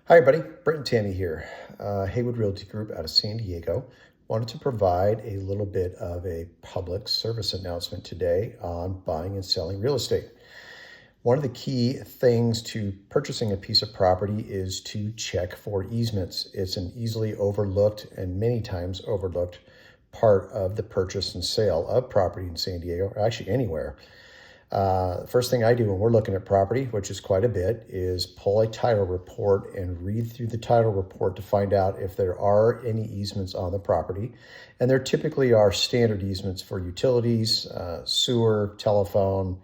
Hi, everybody. Brent and Tami here. Haywood Realty Group out of San Diego. Wanted to provide a little bit of a public service announcement today on buying and selling real estate. One of the key things to purchasing a piece of property is to check for easements. It's an easily overlooked and many times overlooked part of the purchase and sale of property in San Diego, or actually anywhere. First thing I do when we're looking at property, which is quite a bit, is pull a title report and read through the title report to find out if there are any easements on the property. And there typically are standard easements for utilities, sewer, telephone,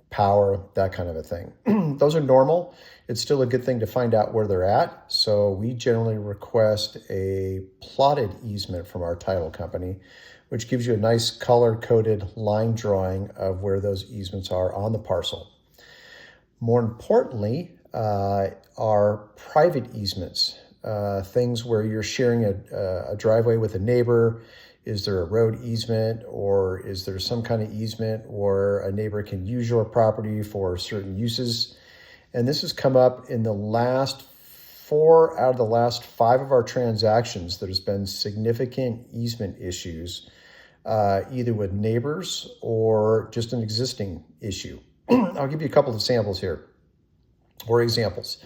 power, that kind of a thing. Those are normal. It's still a good thing to find out where they're at. So we generally request a plotted easement from our title company, which gives you a nice color-coded line drawing of where those easements are on the parcel. More importantly, are private easements, things where you're sharing a driveway with a neighbor. Is there a road easement, or is there some kind of easement where a neighbor can use your property for certain uses? And this has come up in the last 4 out of the last 5 of our transactions. There's been significant easement issues, either with neighbors or just an existing issue. I'll give you a couple of samples here, or examples.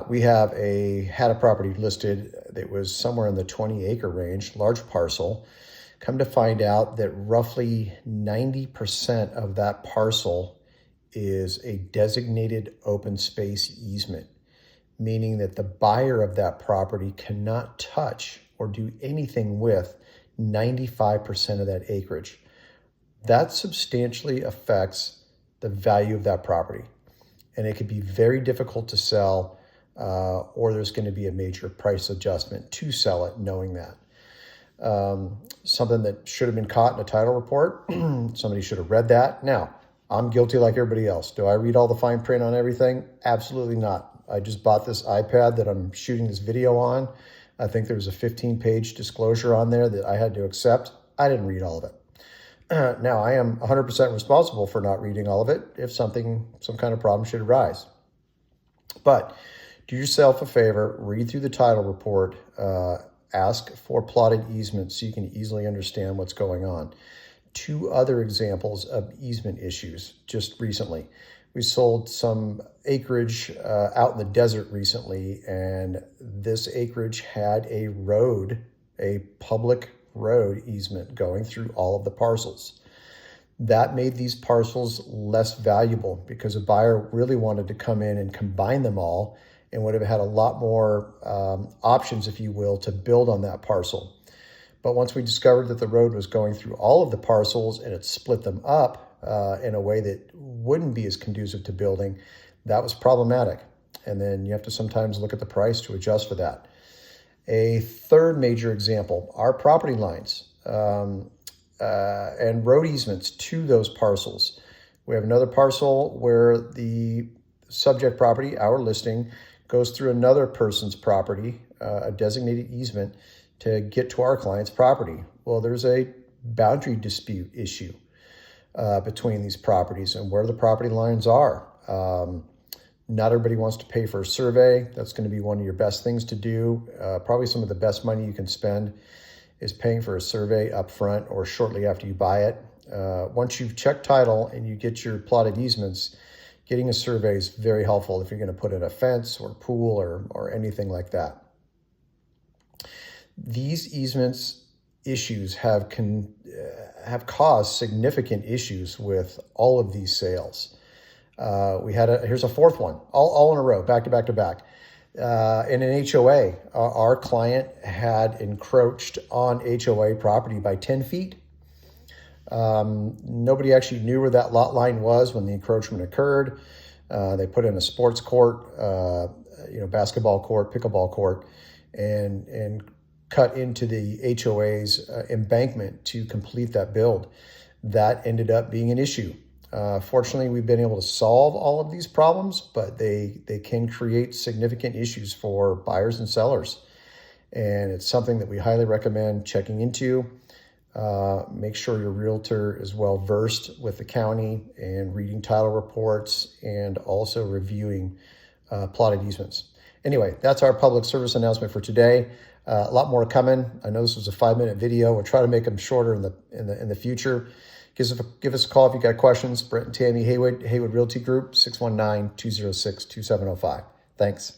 We had a property listed that was somewhere in the 20-acre range, large parcel. Come to find out that roughly 90% of that parcel is a designated open space easement, meaning that the buyer of that property cannot touch or do anything with 95% of that acreage. That substantially affects the value of that property. And it could be very difficult to sell, or there's going to be a major price adjustment to sell it, knowing that. Something that should have been caught in a title report. Somebody should have read that. Now, I'm guilty like everybody else. Do I read all the fine print on everything? Absolutely not. I just bought this iPad that I'm shooting this video on. I think there was a 15-page disclosure on there that I had to accept. I didn't read all of it. Now, I am 100% responsible for not reading all of it if some kind of problem should arise. But do yourself a favor, read through the title report, ask for plotted easements so you can easily understand what's going on. 2 other examples of easement issues just recently. We sold some acreage out in the desert recently, and this acreage had a road, a public road easement going through all of the parcels. That made these parcels less valuable because a buyer really wanted to come in and combine them all and would have had a lot more options, if you will, to build on that parcel. But once we discovered that the road was going through all of the parcels and it split them up in a way that wouldn't be as conducive to building, that was problematic. And then you have to sometimes look at the price to adjust for that. A third major example, our property lines and road easements to those parcels. We have another parcel where the subject property, our listing, goes through another person's property, a designated easement, to get to our client's property. Well, there's a boundary dispute issue between these properties and where the property lines are. Not everybody wants to pay for a survey. That's going to be one of your best things to do. Probably some of the best money you can spend is paying for a survey up front or shortly after you buy it. Once you've checked title and you get your plotted easements, getting a survey is very helpful if you're going to put in a fence or pool or anything like that. These easements issues have caused significant issues with all of these sales. Here's a fourth one, all in a row, back to back to back. In an HOA, our client had encroached on HOA property by 10 feet. Nobody actually knew where that lot line was when the encroachment occurred. They put in a sports court, basketball court, pickleball court, and cut into the HOA's embankment to complete that build. That ended up being an issue. Fortunately, we've been able to solve all of these problems, but they can create significant issues for buyers and sellers. And it's something that we highly recommend checking into. Make sure your realtor is well versed with the county and reading title reports and also reviewing plotted easements. Anyway, that's our public service announcement for today. A lot more coming. I know this was a 5-minute video. We'll try to make them shorter in the future. Give us a call if you got questions. Brent and Tami, Haywood Realty Group, 619-206-2705. Thanks.